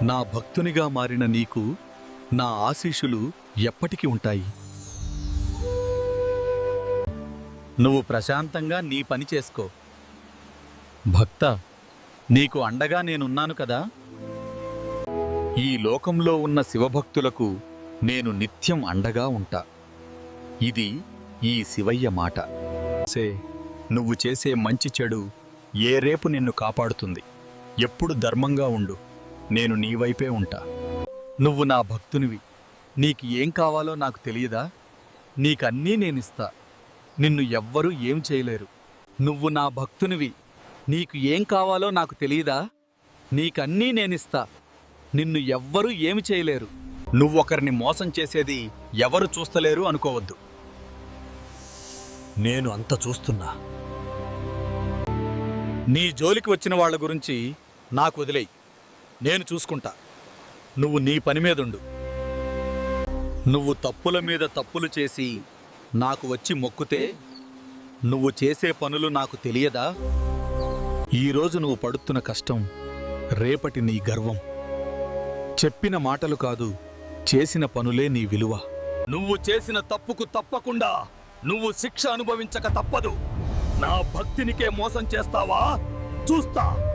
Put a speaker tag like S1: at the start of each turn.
S1: నా భక్తునిగా మారిన నీకు నా ఆశీస్సులు ఎప్పటికీ ఉంటాయి. నువ్వు ప్రశాంతంగా నీ పని చేసుకో. భక్త, నీకు అండగా నేనున్నాను కదా. ఈ లోకంలో ఉన్న శివభక్తులకు నేను నిత్యం అండగా ఉంటా. ఇది ఈ శివయ్య మాట.
S2: నువ్వు చేసే మంచి చెడు ఏ రేపు నిన్ను కాపాడుతుంది. ఎప్పుడు ధర్మంగా ఉండు. నేను నీ వైపే ఉంటా.
S1: నువ్వు నా భక్తునివి. నీకు ఏం కావాలో నాకు తెలియదా? నీకన్నీ నేనిస్తా. నిన్ను ఎవ్వరూ ఏం చేయలేరు. నువ్వు నా భక్తునివి. నీకు ఏం కావాలో నాకు తెలియదా? నీకన్నీ నేనిస్తా. నిన్ను ఎవ్వరూ ఏమి చేయలేరు.
S2: నువ్వొకరిని మోసం చేసేది ఎవరు చూస్తలేరు అనుకోవద్దు. నేను అంత చూస్తున్నా.
S1: నీ జోలికి వచ్చిన వాళ్ళ గురించి నాకు వదిలేయి. నేను చూసుకుంటా. నువ్వు నీ పని మీదుండు. నువ్వు తప్పుల మీద తప్పులు చేసి నాకు వచ్చి మొక్కుతే నువ్వు చేసే పనులు నాకు తెలియదా? ఈరోజు నువ్వు పడుతున్న కష్టం రేపటి నీ గర్వం. చెప్పిన మాటలు కాదు, చేసిన పనులే నీ విలువ. నువ్వు చేసిన తప్పుకు తప్పకుండా నువ్వు శిక్ష అనుభవించక తప్పదు. నా భక్తినికే మోసం చేస్తావా? చూస్తా.